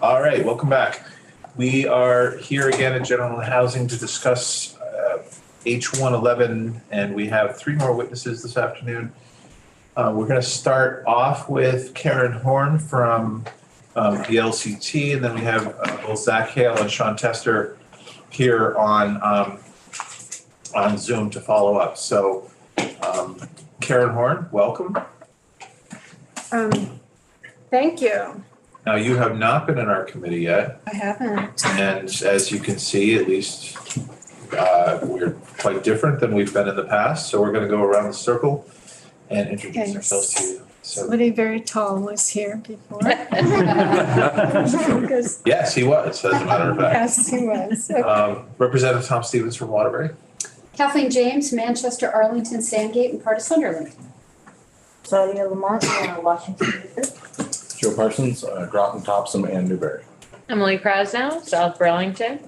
All right, welcome back. We are here again at General Housing to discuss H111, and we have three more witnesses this afternoon. We're going to start off with Karen Horn from the LCT, and then we have both Zach Hale and Sean Tester here on Zoom to follow up. So Karen Horn, welcome. Thank you. Now, you have not been in our committee yet. I haven't. And as you can see, at least we're quite different than we've been in the past. So we're going to go around the circle and introduce ourselves to you. So, somebody very tall was here before. yes, he was, as a matter of fact. Yes, he was. Okay. Representative Tom Stevens from Waterbury. Kathleen James, Manchester, Arlington, Sandgate, and part of Sunderland. Claudia Lamont, Washington, D.C. Joe Parsons, Groton, Topsom, and Newbury. Emily Krasnow, South Burlington.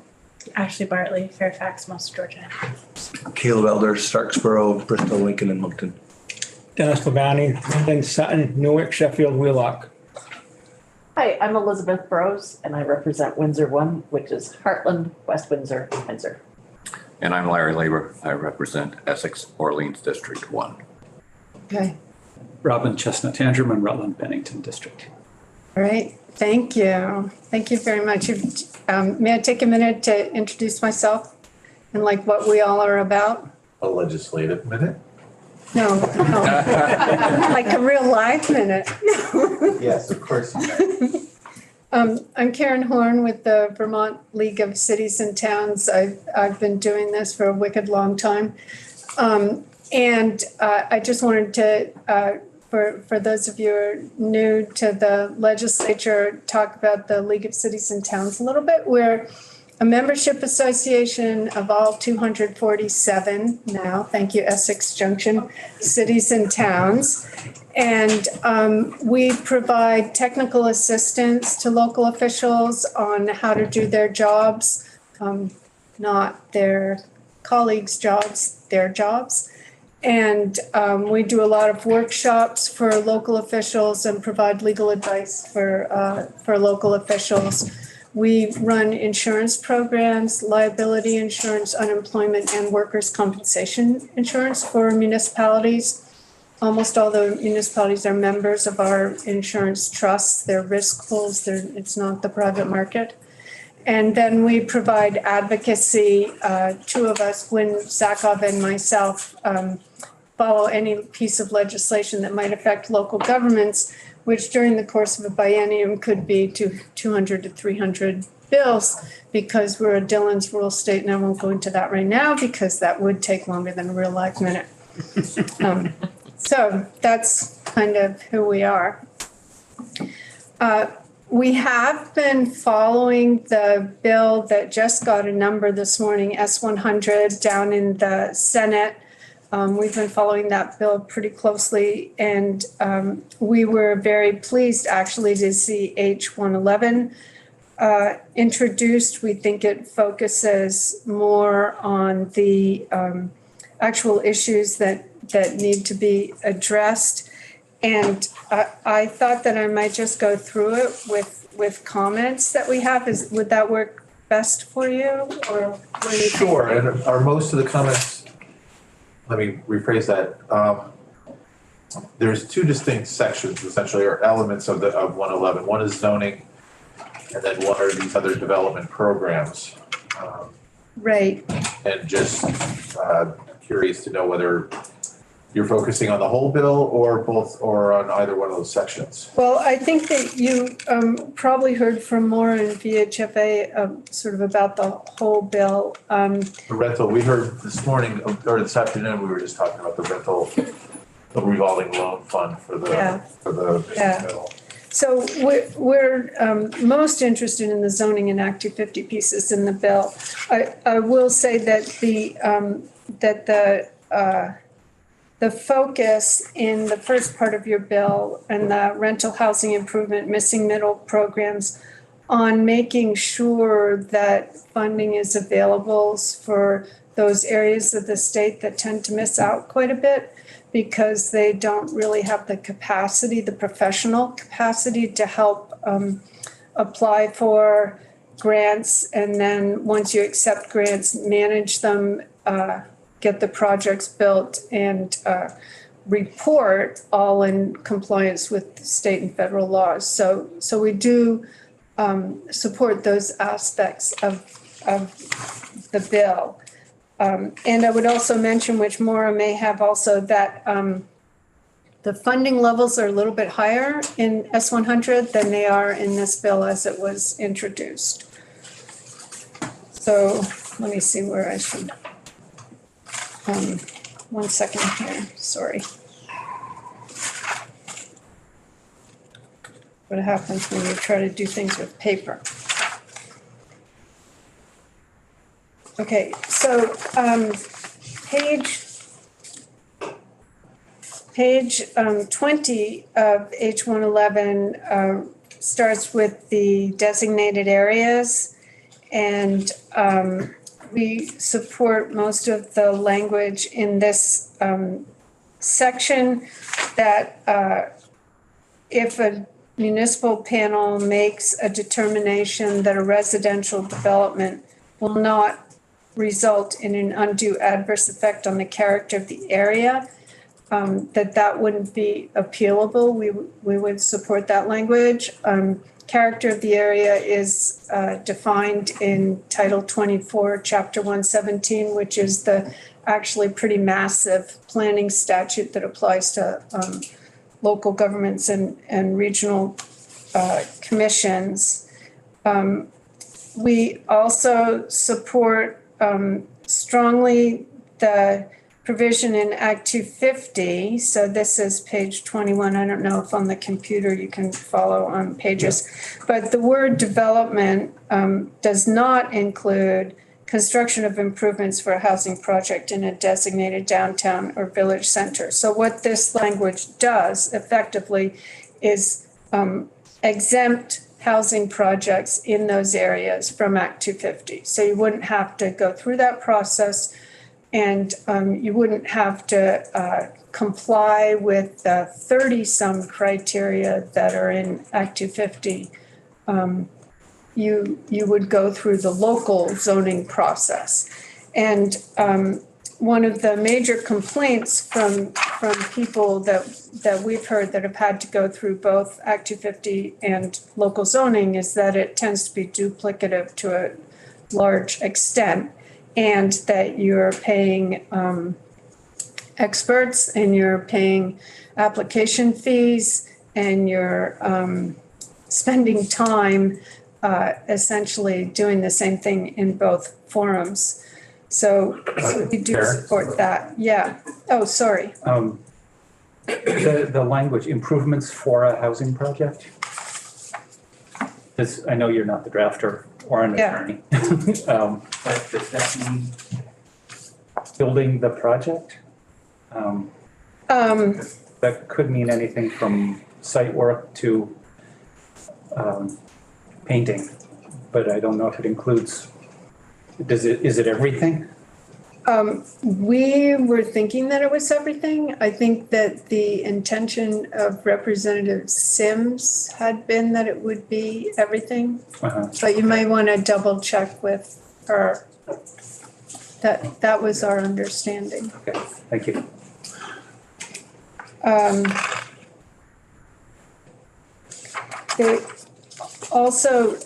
Ashley Bartley, Fairfax, most Georgia. Caleb Elder, Starksboro, Bristol, Lincoln, and Moncton. Dennis Labonte, Linden, Sutton, Newark, Sheffield, Wheelock. Hi, I'm Elizabeth Burrows, and I represent Windsor 1, which is Heartland, West Windsor, and Windsor. And I'm Larry Labor. I represent Essex, Orleans District 1. Okay. Robin Chestnut Tangerman, Rutland, Bennington District. All right. Thank you. Thank you very much. May I take a minute to introduce myself and like what we all are about? A legislative minute? No. Like a real life minute. Yes, of course. I'm Karen Horn with the Vermont League of Cities and Towns. I've been doing this for a wicked long time. And I just wanted to, for those of you who are new to the legislature, talk about the League of Cities and Towns a little bit. We're a membership association of all 247 now, thank you, Essex Junction, cities and towns. And we provide technical assistance to local officials on how to do their jobs, not their colleagues' jobs, their jobs. And we do a lot of workshops for local officials and provide legal advice for local officials. We run insurance programs, liability insurance, unemployment, and workers' compensation insurance for municipalities. Almost all the municipalities are members of our insurance trusts. They're risk pools. It's not the private market. And then we provide advocacy. Two of us, Gwen Zakov and myself, follow any piece of legislation that might affect local governments, which during the course of a biennium could be 200 to 300 bills, because we're a Dillon's rural state, and I won't go into that right now because that would take longer than a real life minute. So that's kind of who we are. We have been following the bill that just got a number this morning, S100, down in the Senate. We've been following that bill pretty closely, and we were very pleased actually to see H111 introduced. We think it focuses more on the actual issues that need to be addressed. And I thought that I might just go through it with comments that we have. Would that work best for you? Or what do you think? Sure, and are most of the comments, let me rephrase that. There's two distinct sections essentially, or elements of 111. One is zoning, and then one are these other development programs. Right. And just curious to know whether you're focusing on the whole bill or both, or on either one of those sections. Well, I think that you probably heard from Maura and VHFA sort of about the whole bill. The rental, we heard this morning, or this afternoon, we were just talking about the rental, the revolving loan fund for the bill. So we're most interested in the zoning and Act 250 pieces in the bill. I will say that the focus in the first part of your bill and the rental housing improvement missing middle programs on making sure that funding is available for those areas of the state that tend to miss out quite a bit because they don't really have the capacity, the professional capacity to help apply for grants, and then once you accept grants, manage them, get the projects built, and report all in compliance with state and federal laws. So we do support those aspects of the bill. And I would also mention, which Maura may have also, that the funding levels are a little bit higher in S100 than they are in this bill as it was introduced. So let me see where I should, 1 second here, sorry. What happens when you try to do things with paper? Okay, so page 20 of H111 starts with the designated areas, and we support most of the language in this section that if a municipal panel makes a determination that a residential development will not result in an undue adverse effect on the character of the area, that wouldn't be appealable. We would support that language. Character of the area is defined in Title 24, Chapter 117, which is the actually pretty massive planning statute that applies to local governments and regional commissions. We also support strongly the provision in Act 250. So this is page 21. I don't know if on the computer you can follow on pages, but the word development does not include construction of improvements for a housing project in a designated downtown or village center. So what this language does effectively is exempt housing projects in those areas from Act 250. So you wouldn't have to go through that process, and you wouldn't have to comply with the 30-some criteria that are in Act 250. You would go through the local zoning process. And one of the major complaints from people that we've heard that have had to go through both Act 250 and local zoning is that it tends to be duplicative to a large extent, and that you're paying experts and you're paying application fees and you're spending time essentially doing the same thing in both forums. So we do support that. Yeah. Oh, sorry. The language, improvements for a housing project. I know you're not the drafter or an attorney. But does that mean building the project? That could mean anything from site work to painting, but I don't know if it includes, is it everything? We were thinking that it was everything. I think that the intention of Representative Sims had been that it would be everything. But you may want to double check with her. That was our understanding. Okay, thank you. Also,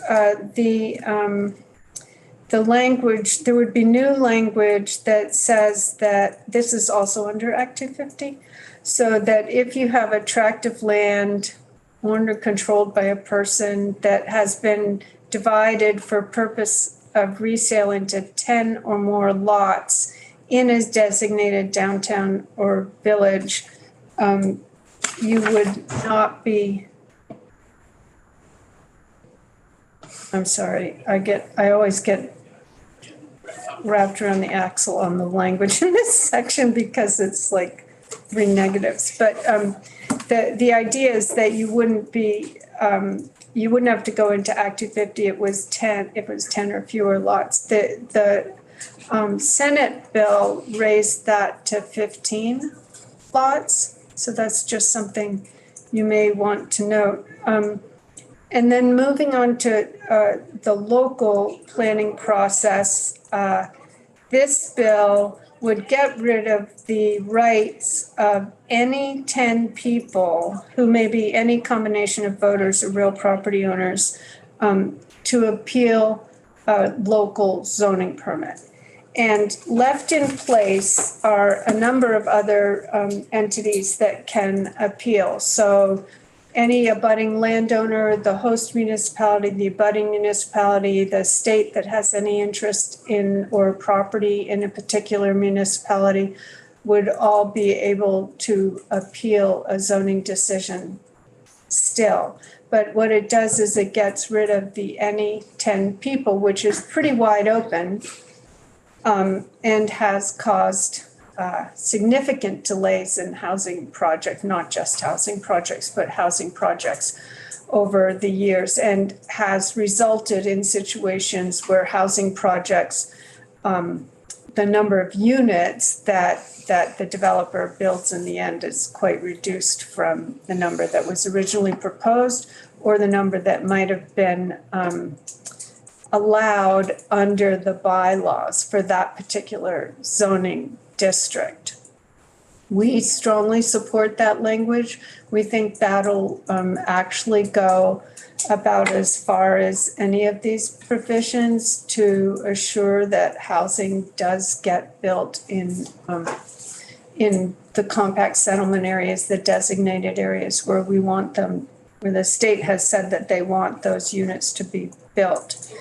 the language, there would be new language that says that this is also under Act 250. So that if you have a tract of land owned or controlled by a person that has been divided for purpose of resale into 10 or more lots in a designated downtown or village, you would not be, I'm sorry, I always get wrapped around the axle on the language in this section because it's like 3 negatives. But the idea is that you wouldn't have to go into Act 250 if it was 10 or fewer lots. The Senate bill raised that to 15 lots. So that's just something you may want to note. And then moving on to the local planning process, this bill would get rid of the rights of any 10 people who may be any combination of voters or real property owners to appeal a local zoning permit. And left in place are a number of other entities that can appeal. So any abutting landowner, the host municipality, the abutting municipality, the state that has any interest in or property in a particular municipality would all be able to appeal a zoning decision still. But what it does is it gets rid of the any 10 people, which is pretty wide open, and has caused significant delays in housing projects, not just housing projects, but housing projects over the years, and has resulted in situations where housing projects, the number of units that the developer builds in the end is quite reduced from the number that was originally proposed or the number that might have been allowed under the bylaws for that particular zoning district. We strongly support that language. We think that'll actually go about as far as any of these provisions to assure that housing does get built in the compact settlement areas, the designated areas where we want them, where the state has said that they want those units to be built.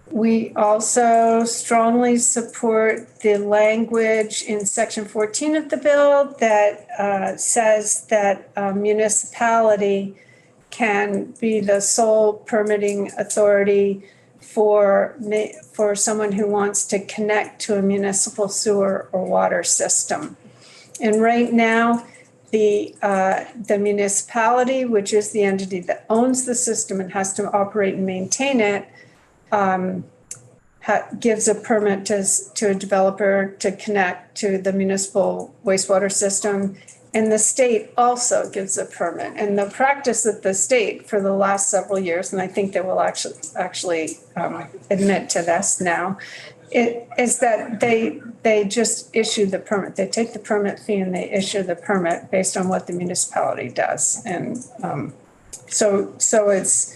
We also strongly support the language in section 14 of the bill that says that a municipality can be the sole permitting authority for someone who wants to connect to a municipal sewer or water system. And right now, the municipality, which is the entity that owns the system and has to operate and maintain it, gives a permit to a developer to connect to the municipal wastewater system. And the state also gives a permit. And the practice of the state for the last several years, and I think they will actually admit to this now, it is that they just issue the permit. They take the permit fee and they issue the permit based on what the municipality does. And so it's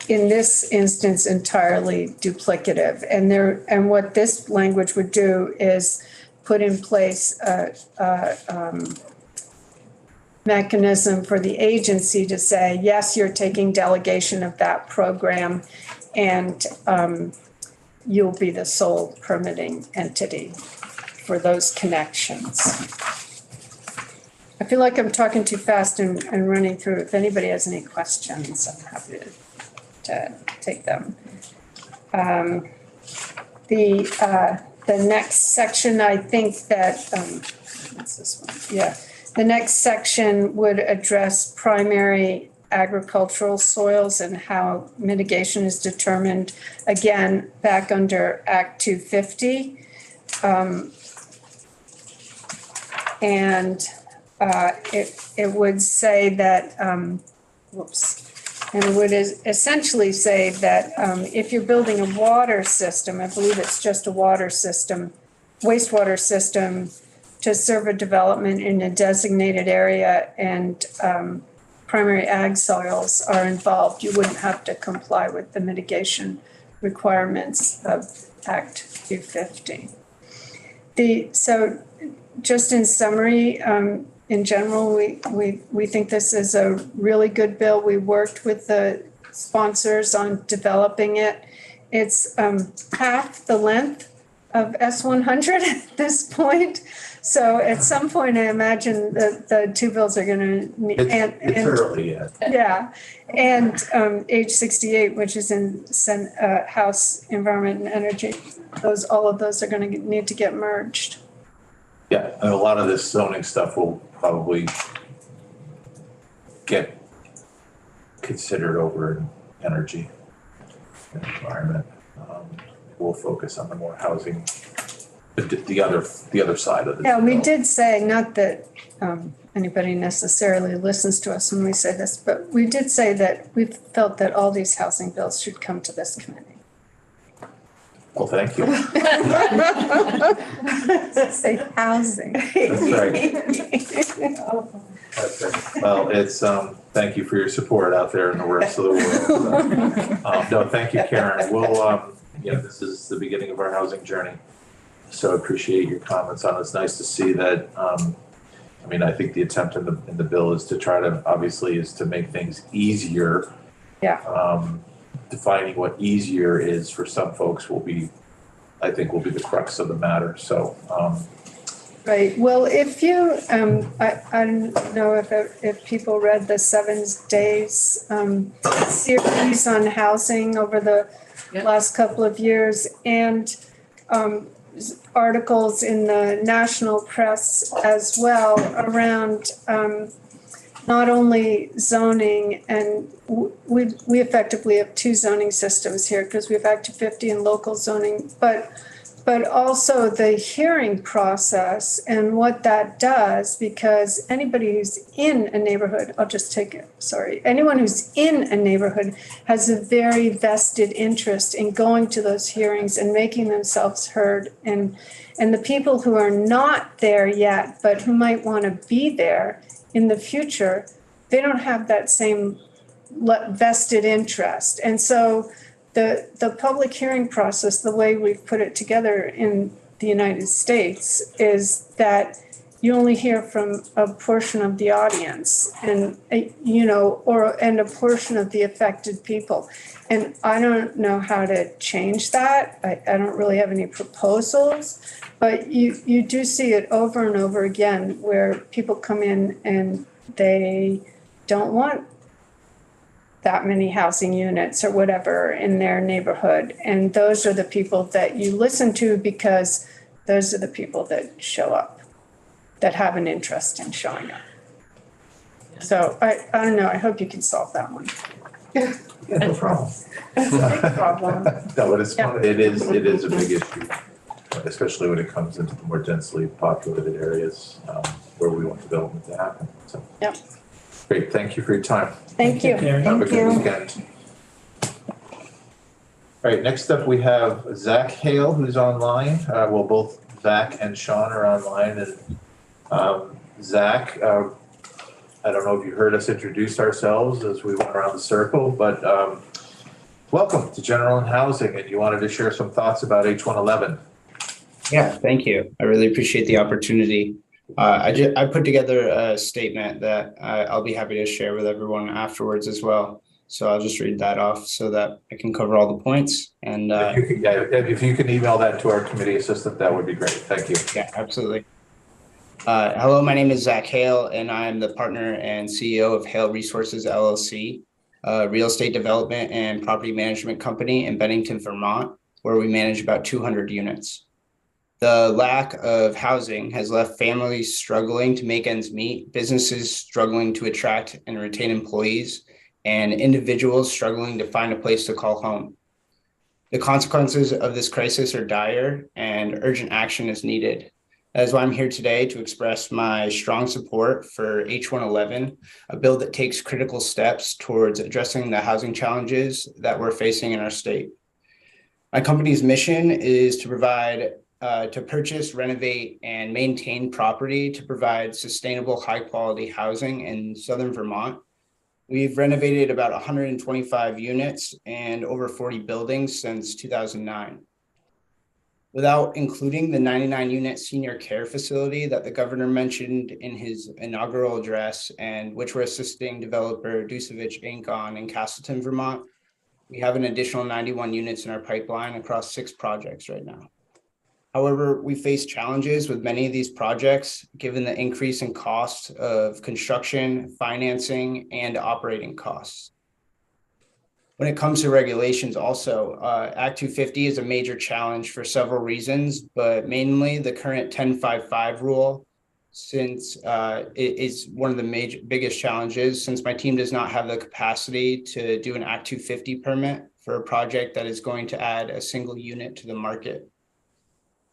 in this instance entirely duplicative. And what this language would do is put in place a mechanism for the agency to say, yes, you're taking delegation of that program and you'll be the sole permitting entity for those connections. I feel like I'm talking too fast and running through. If anybody has any questions, I'm happy to take them. The next section, I think that, what's this one? Yeah. The next section would address primary agricultural soils and how mitigation is determined, again, back under Act 250. It would say that, and it would essentially say that if you're building a water system, I believe it's just a water system, wastewater system, to serve a development in a designated area and primary ag soils are involved, you wouldn't have to comply with the mitigation requirements of Act 250. So just in summary, in general, we think this is a really good bill. We worked with the sponsors on developing it. It's half the length of S100 at this point. So at some point, I imagine that the two bills are going to need. It's early yet. Yeah, and age 68, which is in House Environment and Energy, all of those are going to need to get merged. Yeah, and a lot of this zoning stuff will probably get considered over in energy and environment. We'll focus on the more housing, the other side of this. Yeah, we did say, not that anybody necessarily listens to us when we say this, but we did say that we felt that all these housing bills should come to this committee. Well, thank you. Say housing. That's right. That's right. Well, it's, thank you for your support out there in the rest of the world. No, thank you, Karen. We'll, this is the beginning of our housing journey. So I appreciate your comments on it. It's nice to see that, I think the attempt in the bill is to try to, obviously, is to make things easier. Yeah. Defining what easier is for some folks will be the crux of the matter. So, Right. Well, if you, I don't know if people read the 7 Days series on housing over the last couple of years, and articles in the national press as well around not only zoning, and we effectively have 2 zoning systems here because we have Act 250 and local zoning, but also the hearing process and what that does, because anybody who's in a neighborhood, anyone who's in a neighborhood has a very vested interest in going to those hearings and making themselves heard. And the people who are not there yet, but who might want to be there in the future, they don't have that same vested interest. And so the public hearing process, the way we've put it together in the United States, is that you only hear from a portion of the audience and, and a portion of the affected people. And I don't know how to change that. I don't really have any proposals, but you do see it over and over again where people come in and they don't want that many housing units or whatever in their neighborhood. And those are the people that you listen to because those are the people that show up, that have an interest in showing up. So I don't know, I hope you can solve that one. yeah, no problem. It's a big problem. No, but it's fun. It is a big issue, especially when it comes into the more densely populated areas where we want development to happen. So, Yep. Great, thank you for your time. Thank you. Have a good weekend. All right, next up we have Zach Hale, who's online. Both Zach and Sean are online. And Zach, I don't know if you heard us introduce ourselves as we went around the circle, but welcome to General and Housing, and you wanted to share some thoughts about H111. Yeah, thank you. I really appreciate the opportunity. I put together a statement that I'll be happy to share with everyone afterwards as well. So I'll just read that off so that I can cover all the points. And if you can email that to our committee assistant, that would be great. Thank you. Yeah, absolutely. Hello, my name is Zach Hale, and I'm the partner and CEO of Hale Resources LLC, a real estate development and property management company in Bennington, Vermont, where we manage about 200 units. The lack of housing has left families struggling to make ends meet, businesses struggling to attract and retain employees, and individuals struggling to find a place to call home. The consequences of this crisis are dire, and urgent action is needed. That is why I'm here today to express my strong support for H111, a bill that takes critical steps towards addressing the housing challenges that we're facing in our state. My company's mission is to purchase, renovate, and maintain property to provide sustainable, high-quality housing in Southern Vermont. We've renovated about 125 units and over 40 buildings since 2009. Without including the 99-unit senior care facility that the governor mentioned in his inaugural address, and which we're assisting developer Dusevich Inc. on in Castleton, Vermont, we have an additional 91 units in our pipeline across 6 projects right now. However, we face challenges with many of these projects, given the increase in cost of construction, financing, and operating costs. When it comes to regulations also, Act 250 is a major challenge for several reasons, but mainly the current 1055 rule, since it is one of the biggest challenges, since my team does not have the capacity to do an Act 250 permit for a project that is going to add a single unit to the market.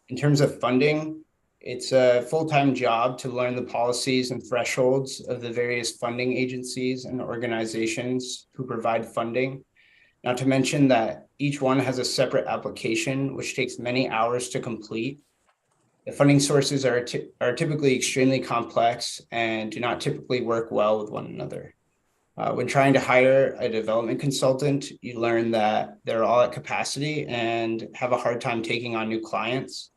In terms of funding, It's a full-time job to learn the policies and thresholds of the various funding agencies and organizations who provide funding. Not to mention that each one has a separate application, which takes many hours to complete. The funding sources are typically extremely complex and do not typically work well with one another. When trying to hire a development consultant, you learn that they're all at capacity and have a hard time taking on new clients.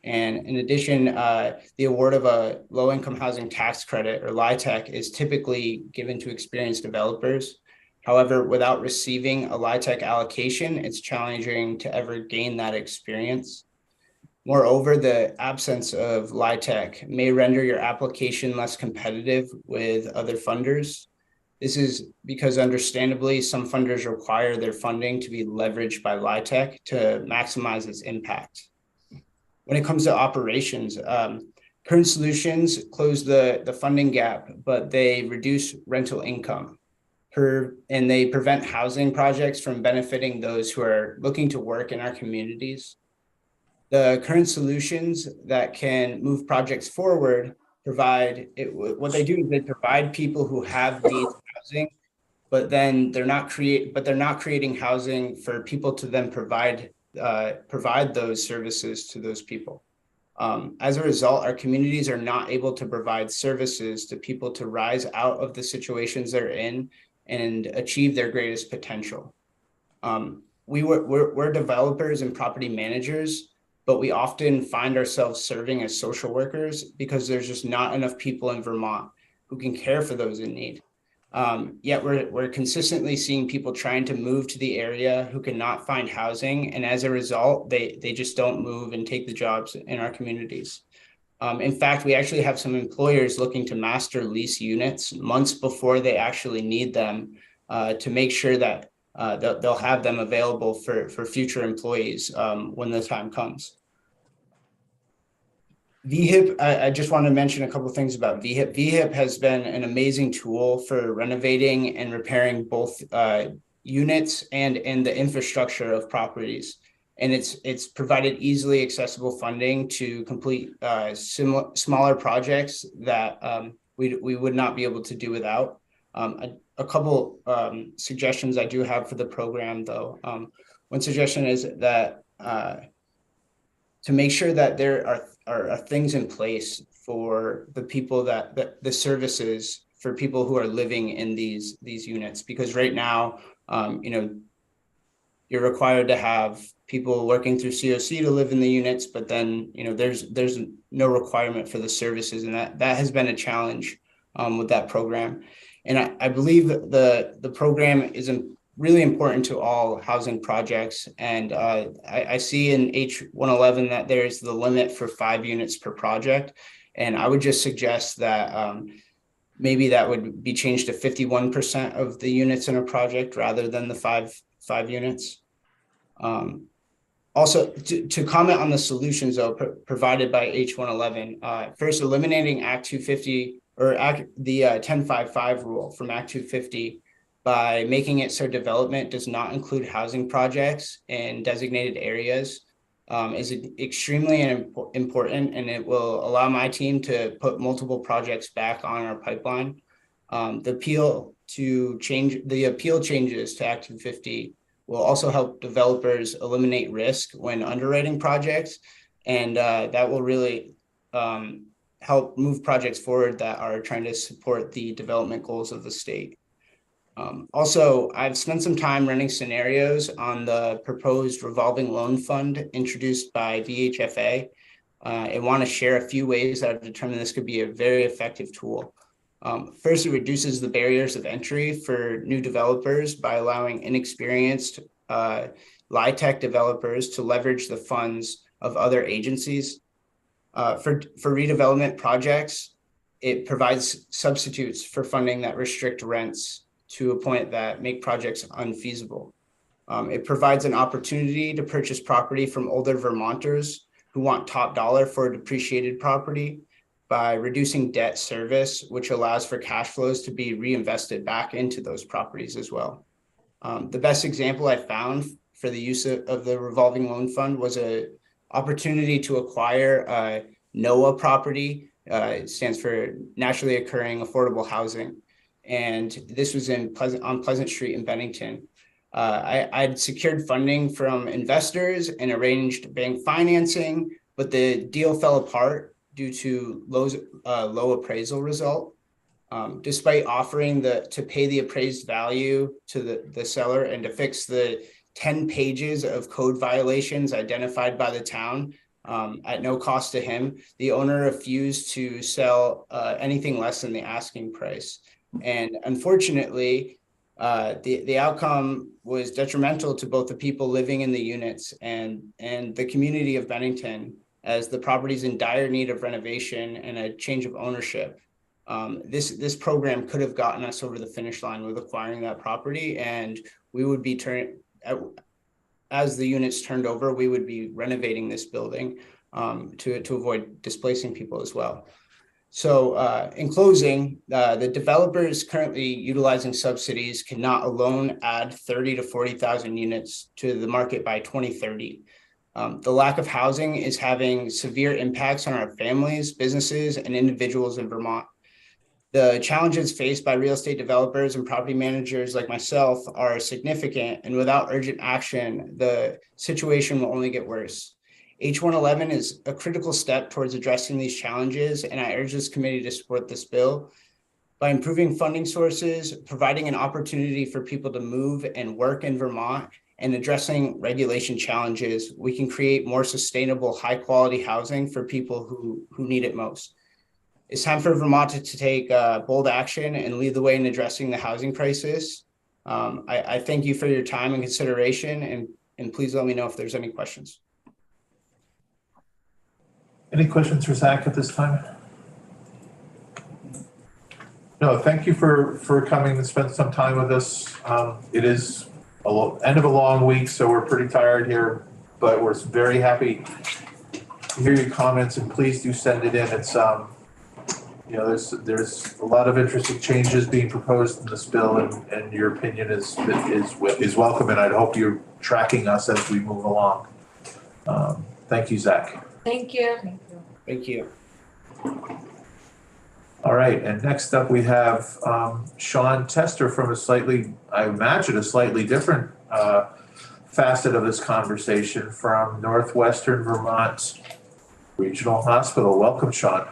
And in addition, the award of a low-income housing tax credit, or LIHTC, is typically given to experienced developers. However, without receiving a LIHTC allocation, it's challenging to ever gain that experience. Moreover, the absence of LIHTC may render your application less competitive with other funders. This is because, understandably, some funders require their funding to be leveraged by LIHTC to maximize its impact. When it comes to operations, current solutions close the funding gap, but they reduce rental income and they prevent housing projects from benefiting those who are looking to work in our communities. The current solutions that can move projects forward what they do is they provide people who have needs housing, but then they're not creating housing for people to then provide those services to those people. As a result, our communities are not able to provide services to people to rise out of the situations they're in and achieve their greatest potential. We're developers and property managers, but we often find ourselves serving as social workers because there's just not enough people in Vermont who can care for those in need. Yet we're consistently seeing people trying to move to the area who cannot find housing. And as a result, they just don't move and take the jobs in our communities. In fact, we actually have some employers looking to master lease units months before they actually need them to make sure that they'll have them available for future employees when the time comes. VHIP, I just want to mention a couple of things about VHIP. VHIP has been an amazing tool for renovating and repairing both units and the infrastructure of properties. And it's provided easily accessible funding to complete smaller projects that we would not be able to do without. A couple suggestions I do have for the program, though. One suggestion is that to make sure that there are things in place for the people that the services for people who are living in these units, because right now, you're required to have people working through COC to live in the units, but then there's no requirement for the services, and that has been a challenge with that program. And I believe that the program is really important to all housing projects. And I see in H111 that there is the limit for 5 units per project. And I would just suggest that maybe that would be changed to 51% of the units in a project rather than the five units. Also, to comment on the solutions though provided by H111, first, eliminating Act 250 or the 1055 rule from Act 250 by making it so development does not include housing projects in designated areas is extremely important, and it will allow my team to put multiple projects back on our pipeline. The appeal changes to Act 250 will also help developers eliminate risk when underwriting projects, and that will really help move projects forward that are trying to support the development goals of the state. Also, I've spent some time running scenarios on the proposed revolving loan fund introduced by VHFA. I want to share a few ways that I've determined this could be a very effective tool. First, it reduces the barriers of entry for new developers by allowing inexperienced LIHTC developers to leverage the funds of other agencies. For redevelopment projects, it provides substitutes for funding that restrict rents to a point that make projects unfeasible. It provides an opportunity to purchase property from older Vermonters who want top dollar for a depreciated property by reducing debt service, which allows for cash flows to be reinvested back into those properties as well. The best example I found for the use of the revolving loan fund was an opportunity to acquire NOAA property. It stands for Naturally Occurring Affordable Housing. And this was on Pleasant Street in Bennington. I'd secured funding from investors and arranged bank financing, but the deal fell apart due to low appraisal result. Despite offering to pay the appraised value to the seller and to fix the 10 pages of code violations identified by the town at no cost to him, the owner refused to sell anything less than the asking price. And unfortunately, the outcome was detrimental to both the people living in the units and the community of Bennington, as the property's in dire need of renovation and a change of ownership. This program could have gotten us over the finish line with acquiring that property, and we would be as the units turned over, we would be renovating this building to avoid displacing people as well. So in closing, the developers currently utilizing subsidies cannot alone add 30 to 40,000 units to the market by 2030. The lack of housing is having severe impacts on our families, businesses, and individuals in Vermont. The challenges faced by real estate developers and property managers like myself are significant, and without urgent action, the situation will only get worse. H111 is a critical step towards addressing these challenges, and I urge this committee to support this bill. By improving funding sources, providing an opportunity for people to move and work in Vermont, and addressing regulation challenges, we can create more sustainable, high-quality housing for people who need it most. It's time for Vermont to take bold action and lead the way in addressing the housing crisis. I thank you for your time and consideration, and please let me know if there's any questions. Any questions for Zach at this time? No, thank you for coming and spend some time with us. It is end of a long week, so we're pretty tired here, but we're very happy to hear your comments, and please do send it in. It's there's a lot of interesting changes being proposed in this bill, and your opinion is welcome, and I hope you're tracking us as we move along. Thank you, Zach. Thank you. Thank you. All right, and next up we have Sean Tester from I imagine a slightly different facet of this conversation, from Northwestern Vermont Regional Hospital. Welcome, Sean.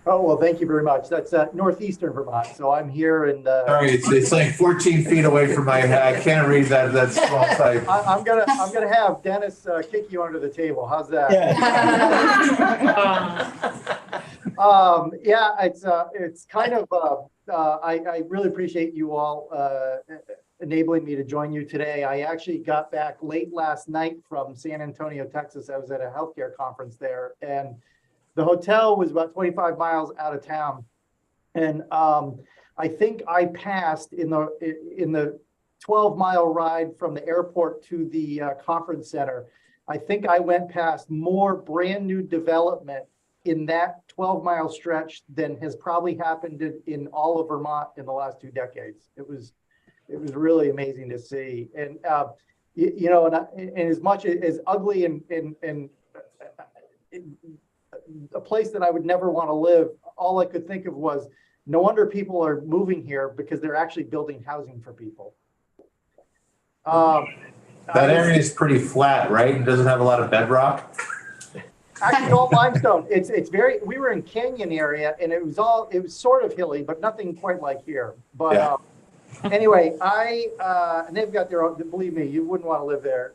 Oh, well, thank you very much. That's northeastern Vermont. So I'm here in Sorry, it's like 14 feet away from my head. I can't read that small type. I'm gonna have Dennis kick you under the table. How's that? Yeah. It's kind of I really appreciate you all enabling me to join you today. I actually got back late last night from San Antonio, Texas. I was at a healthcare conference there, and the hotel was about 25 miles out of town. And I think I passed in the 12-mile ride from the airport to the conference center. I think I went past more brand new development in that 12-mile stretch than has probably happened in all of Vermont in the last 2 decades. It was really amazing to see. And and as much as ugly and a place that I would never want to live, all I could think of was, no wonder people are moving here, because they're actually building housing for people. That area is pretty flat, right? And doesn't have a lot of bedrock. Actually, all limestone. It's very. We were in canyon area, and it was sort of hilly, but nothing quite like here. But yeah. Anyway, and they've got their own. Believe me, you wouldn't want to live there.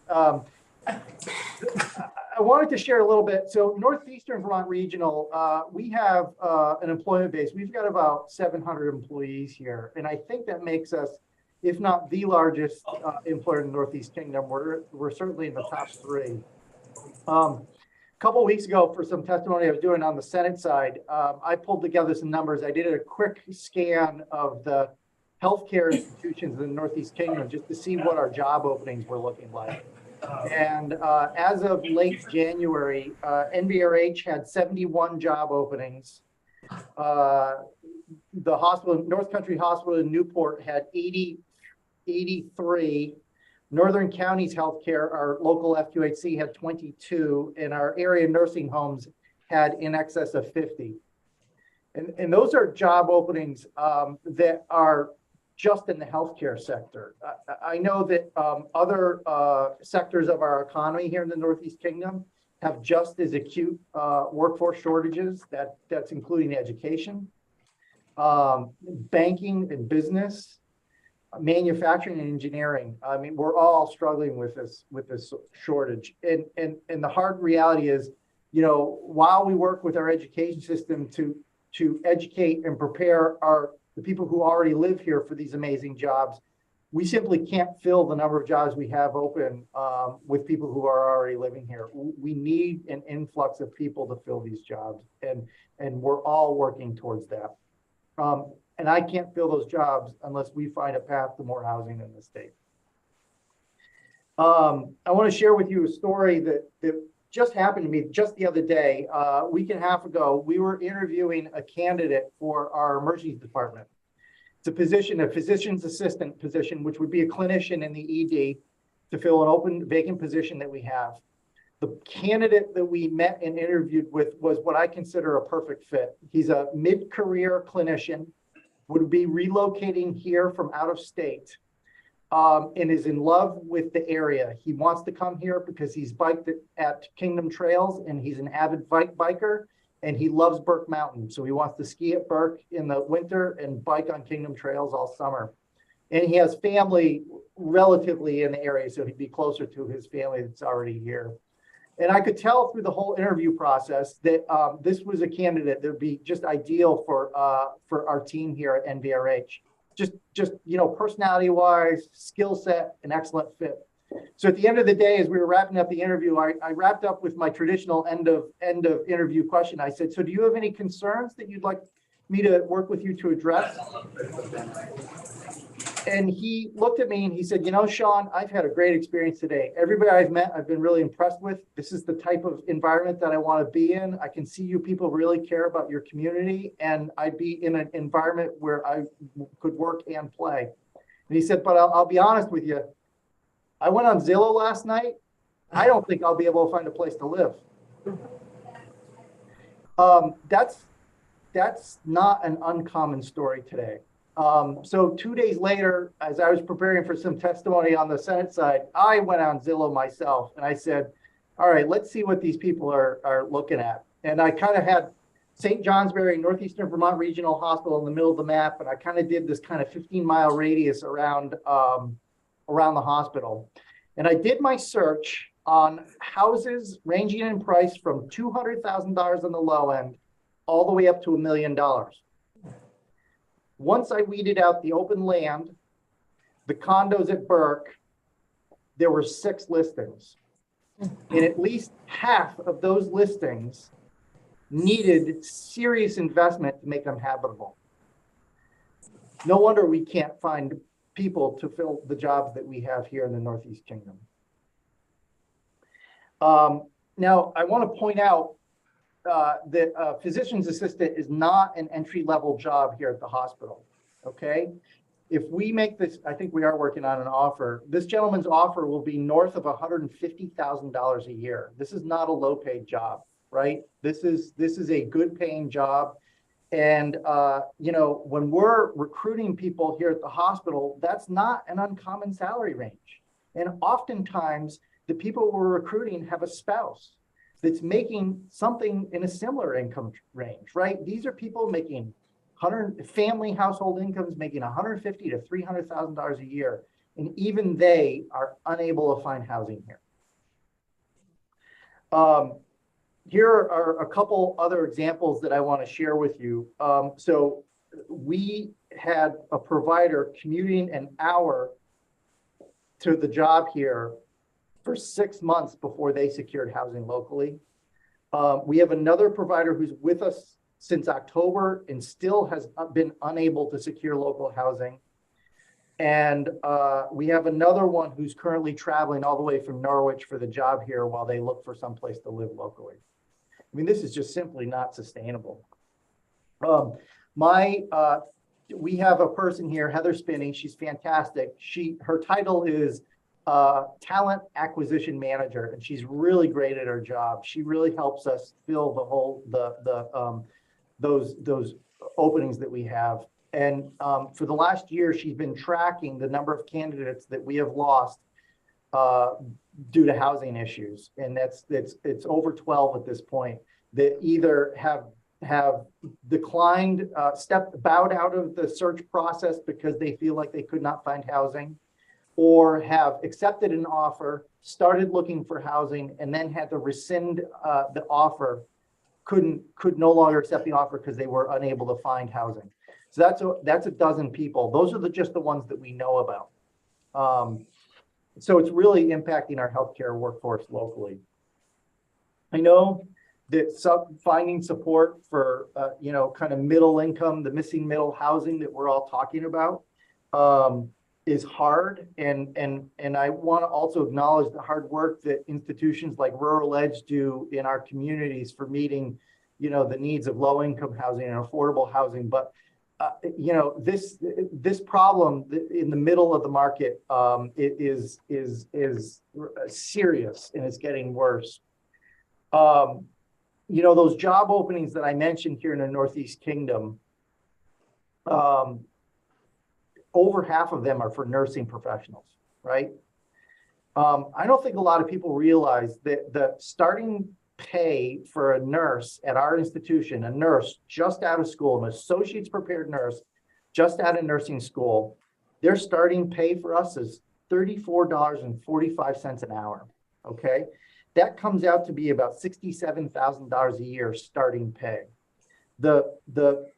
I wanted to share a little bit. So Northeastern Vermont Regional, we have an employment base. We've got about 700 employees here. And I think that makes us, if not the largest employer in the Northeast Kingdom, we're certainly in the top 3. A couple of weeks ago, for some testimony I was doing on the Senate side, I pulled together some numbers. I did a quick scan of the healthcare institutions in the Northeast Kingdom just to see what our job openings were looking like. And as of late January, NVRH had 71 job openings. The hospital, North Country Hospital in Newport, had 83. Northern Counties Healthcare, our local FQHC, had 22, and our area nursing homes had in excess of 50. And those are job openings that are just in the healthcare sector. I know that other sectors of our economy here in the Northeast Kingdom have just as acute workforce shortages. That's including education, banking and business, manufacturing and engineering. I mean, we're all struggling with this shortage. And the hard reality is, you know, while we work with our education system to educate and prepare the people who already live here for these amazing jobs, we simply can't fill the number of jobs we have open with people who are already living here. We need an influx of people to fill these jobs, and we're all working towards that. And I can't fill those jobs unless we find a path to more housing in the state. I want to share with you a story that just happened to me just the other day. A week and a half ago, we were interviewing a candidate for our emergency department. It's a position, a physician's assistant position, which would be a clinician in the ED to fill an open vacant position that we have. The candidate that we met and interviewed with was what I consider a perfect fit. He's a mid-career clinician, would be relocating here from out of state, and is in love with the area. He wants to come here because he's biked at Kingdom Trails and he's an avid biker, and he loves Burke Mountain. So he wants to ski at Burke in the winter and bike on Kingdom Trails all summer. And he has family relatively in the area, so he'd be closer to his family that's already here. And I could tell through the whole interview process that this was a candidate that would be just ideal for our team here at NVRH. Just you know, personality-wise, skill set, an excellent fit. So at the end of the day, as we were wrapping up the interview, I wrapped up with my traditional end of interview question. I said, so do you have any concerns that you'd like me to work with you to address? And he looked at me and he said, you know, Sean, I've had a great experience today. Everybody I've met, I've been really impressed with. This is the type of environment that I want to be in. I can see you people really care about your community, and I'd be in an environment where I could work and play. And he said, but I'll be honest with you. I went on Zillow last night. I don't think I'll be able to find a place to live. That's not an uncommon story today. So 2 days later, as I was preparing for some testimony on the Senate side, I went on Zillow myself and I said, all right, let's see what these people are looking at. And I kind of had St. Johnsbury, Northeastern Vermont Regional Hospital in the middle of the map. And I kind of did this kind of 15-mile radius around the hospital. And I did my search on houses ranging in price from $200,000 on the low end all the way up to $1 million. Once I weeded out the open land, the condos at Burke, there were 6 listings. And at least half of those listings needed serious investment to make them habitable. No wonder we can't find people to fill the jobs that we have here in the Northeast Kingdom. Now, I want to point out that a physician's assistant is not an entry-level job here at the hospital, okay? If we make this, I think we are working on an offer. This gentleman's offer will be north of $150,000 a year. This is not a low-paid job, right? This is a good-paying job. And, you know, when we're recruiting people here at the hospital, that's not an uncommon salary range. And oftentimes, the people we're recruiting have a spouse that's making something in a similar income range, right? These are people making family household incomes making $150,000 to $300,000 a year. And even they are unable to find housing here. Here are a couple other examples that I want to share with you. So we had a provider commuting an hour to the job here for 6 months before they secured housing locally. We have another provider who's with us since October and still has been unable to secure local housing. And we have another one who's currently traveling all the way from Norwich for the job here while they look for someplace to live locally. I mean, this is just simply not sustainable. We have a person here, Heather Spinney. She's fantastic. Her title is talent acquisition manager, and she's really great at her job. She really helps us fill those openings that we have. And for the last year, she's been tracking the number of candidates that we have lost due to housing issues, and it's over 12 at this point that either have declined, bowed out of the search process because they feel like they could not find housing, or have accepted an offer, started looking for housing, and then had to rescind the offer, could no longer accept the offer because they were unable to find housing. So that's a dozen people. Those are just the ones that we know about. So it's really impacting our healthcare workforce locally. I know that finding support for kind of middle income, the missing middle housing that we're all talking about, is hard. And I want to also acknowledge the hard work that institutions like Rural Edge do in our communities for meeting, the needs of low income housing and affordable housing. But this problem in the middle of the market is serious, and it's getting worse. Those job openings that I mentioned here in the Northeast Kingdom, over half of them are for nursing professionals, right? I don't think a lot of people realize that the starting pay for a nurse at our institution, a nurse just out of school, an associate's prepared nurse just out of nursing school, their starting pay for us is $34.45 an hour, okay? That comes out to be about $67,000 a year starting pay. The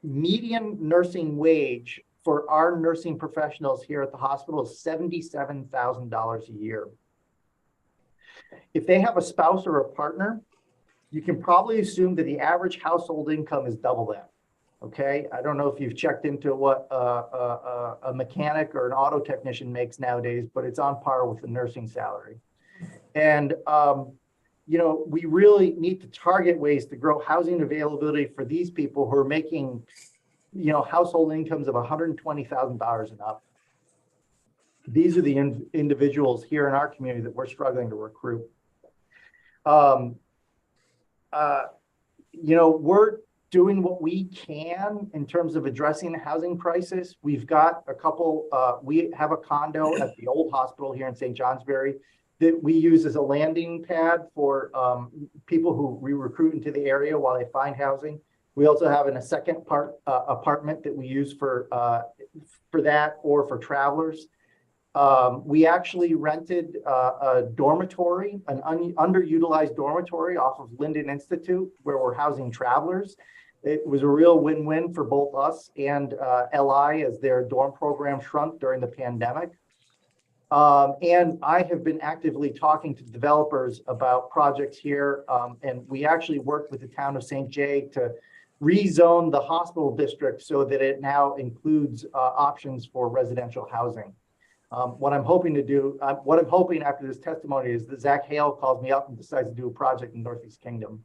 median nursing wage for our nursing professionals here at the hospital is $77,000 a year. If they have a spouse or a partner, you can probably assume that the average household income is double that, okay? I don't know if you've checked into what a mechanic or an auto technician makes nowadays, but it's on par with the nursing salary. And, we really need to target ways to grow housing availability for these people who are making, household incomes of $120,000 and up. These are the individuals here in our community that we're struggling to recruit. We're doing what we can in terms of addressing the housing crisis. We've got we have a condo at the old hospital here in St. Johnsbury that we use as a landing pad for people who we recruit into the area while they find housing. We also have a second apartment that we use for that or for travelers. We actually rented a dormitory, an underutilized dormitory off of Linden Institute, where we're housing travelers. It was a real win-win for both us and LI as their dorm program shrunk during the pandemic. And I have been actively talking to developers about projects here. And we actually worked with the town of St. Jay to rezone the hospital district so that it now includes options for residential housing. What I'm hoping after this testimony is that Zach Hale calls me up and decides to do a project in Northeast Kingdom.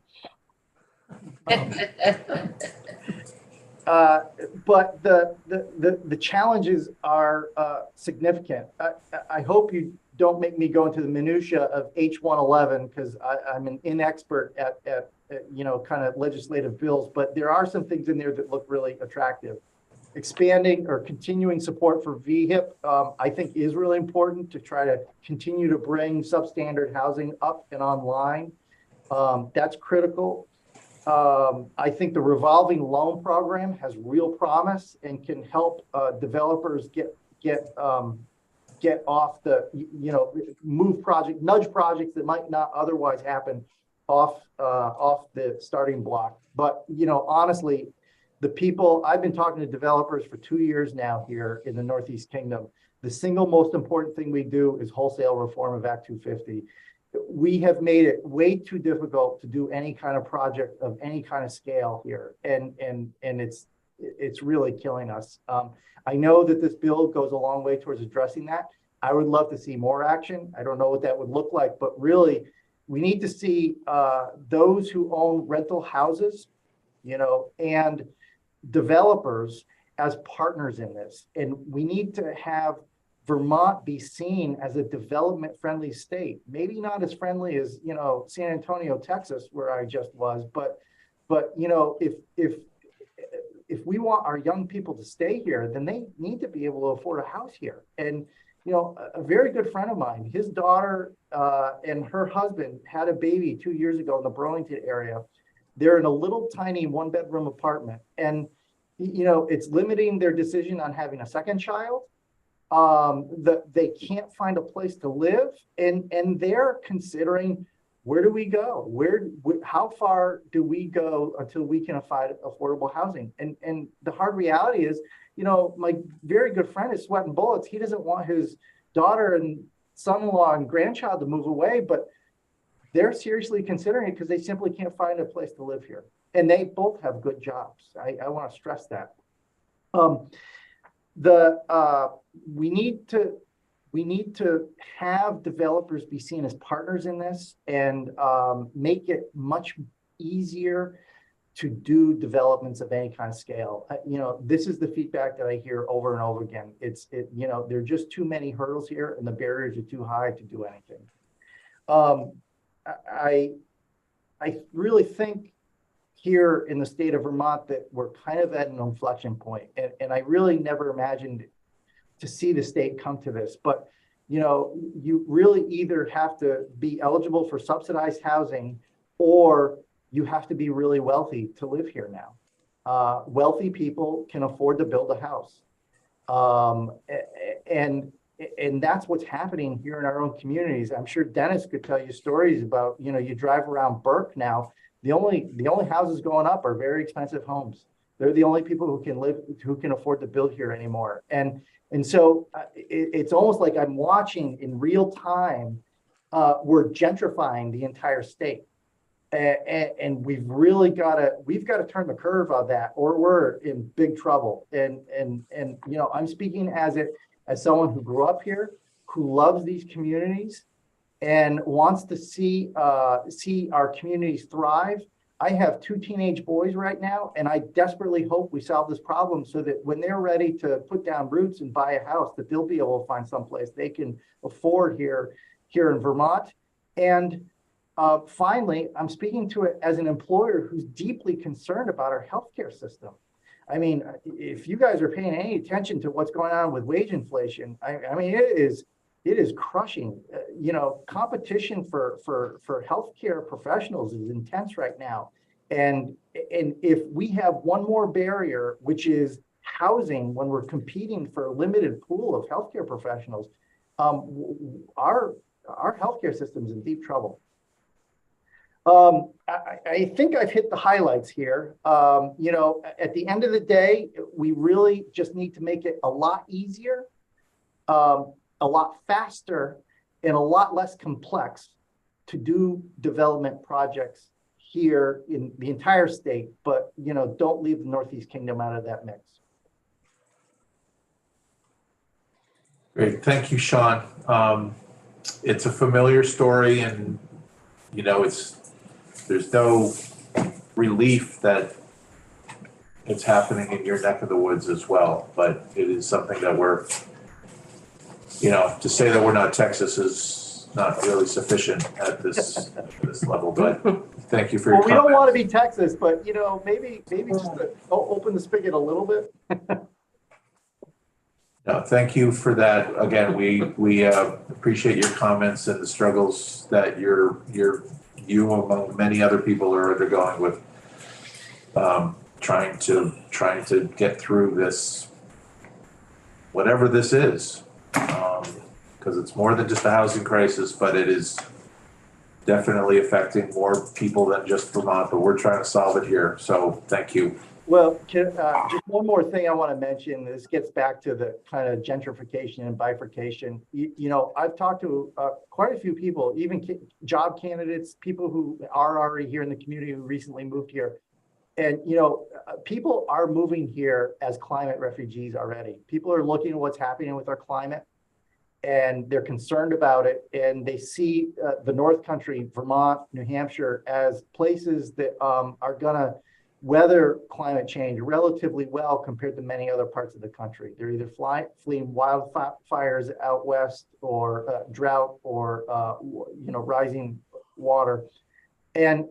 But the challenges are significant. I hope you don't make me go into the minutia of H111 because I'm an inexpert at kind of legislative bills, but there are some things in there that look really attractive. Expanding or continuing support for VHIP, I think is really important to try to continue to bring substandard housing up and online. That's critical. I think the revolving loan program has real promise and can help developers get off the, nudge projects that might not otherwise happen off the starting block. But, honestly, the people, I've been talking to developers for 2 years now here in the Northeast Kingdom. The single most important thing we do is wholesale reform of Act 250. We have made it way too difficult to do any kind of project of any kind of scale here. And it's really killing us. I know that this bill goes a long way towards addressing that. I would love to see more action. I don't know what that would look like, but really we need to see those who own rental houses, and developers as partners in this. And we need to have Vermont be seen as a development-friendly state. Maybe not as friendly as, you know, San Antonio, Texas, where I just was, but you know, if we want our young people to stay here, then they need to be able to afford a house here. And you know, a very good friend of mine, his daughter and her husband had a baby 2 years ago in the Burlington area. They're in a little tiny 1-bedroom apartment, and you know, it's limiting their decision on having a second child. They can't find a place to live, and they're considering, where do we go? How far do we go until we can find affordable housing? And the hard reality is, you know, my very good friend is sweating bullets. He doesn't want his daughter and son-in-law and grandchild to move away, but they're seriously considering it because they simply can't find a place to live here. And they both have good jobs. I want to stress that. We need to have developers be seen as partners in this, and make it much easier to do developments of any kind of scale. You know, this is the feedback that I hear over and over again. You know, there are just too many hurdles here, and the barriers are too high to do anything. I really think here in the state of Vermont that we're kind of at an inflection point, and I really never imagined to see the state come to this. But you know, you really either have to be eligible for subsidized housing, or you have to be really wealthy to live here now. Wealthy people can afford to build a house. And that's what's happening here in our own communities. I'm sure Dennis could tell you stories about, you know, you drive around Burke now, the only houses going up are very expensive homes. They're the only people who can afford to build here anymore. And so it's almost like I'm watching in real time, we're gentrifying the entire state. And we've got to turn the curve on that, or we're in big trouble. And you know, I'm speaking as someone who grew up here, who loves these communities and wants to see our communities thrive. I have 2 teenage boys right now, and I desperately hope we solve this problem so that when they're ready to put down roots and buy a house, that they'll be able to find someplace they can afford here in Vermont. And finally, I'm speaking to it as an employer who's deeply concerned about our healthcare system. I mean, if you guys are paying any attention to what's going on with wage inflation, I mean, it is crushing. You know, competition for healthcare professionals is intense right now. And if we have one more barrier, which is housing, when we're competing for a limited pool of healthcare professionals, our healthcare system is in deep trouble. I think I've hit the highlights here. You know, at the end of the day, we really just need to make it a lot easier, a lot faster, and a lot less complex to do development projects here in the entire state. But, you know, don't leave the Northeast Kingdom out of that mix. Great, thank you, Sean. It's a familiar story, and you know, there's no relief that it's happening in your neck of the woods as well, but it is something that we're, you know, to say that we're not Texas is not really sufficient at this level, but thank you for your Well, we comment. don't want to be Texas, but, you know, maybe just to open the spigot a little bit. No, thank you for that. Again, we appreciate your comments and the struggles that you among many other people are undergoing with trying to get through this, whatever this is, because it's more than just a housing crisis, but it is definitely affecting more people than just Vermont, but we're trying to solve it here. So thank you. Well, just one more thing I want to mention. This gets back to the kind of gentrification and bifurcation. You know, I've talked to quite a few people, even job candidates, people who are already here in the community who recently moved here. And, you know, people are moving here as climate refugees already. People are looking at what's happening with our climate, and they're concerned about it. And they see the North Country, Vermont, New Hampshire, as places that are going to weather climate change relatively well compared to many other parts of the country. They're either fleeing wildfires out west or drought or, rising water. And,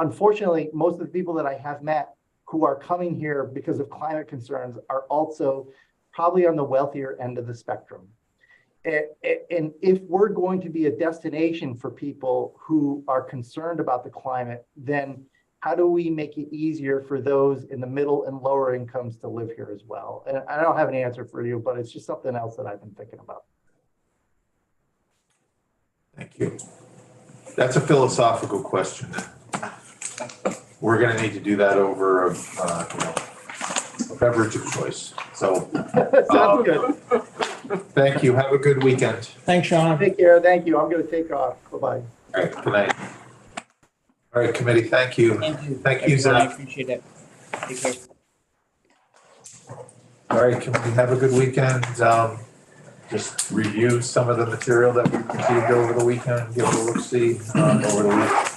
unfortunately, most of the people that I have met who are coming here because of climate concerns are also probably on the wealthier end of the spectrum. And if we're going to be a destination for people who are concerned about the climate, then how do we make it easier for those in the middle and lower incomes to live here as well? And I don't have an answer for you, but it's just something else that I've been thinking about. Thank you. That's a philosophical question. We're going to need to do that over a beverage of choice. So Sounds good. thank you. Have a good weekend. Thanks, Sean. Take care. Thank you. I'm going to take off. Bye-bye. All right. Good night. All right, committee. Thank you. Thank you. Thank you, Everyone, I Zach. appreciate it. Take care. All right, committee. Have a good weekend. Just review some of the material that we received over the weekend. Give it a look-see over the week.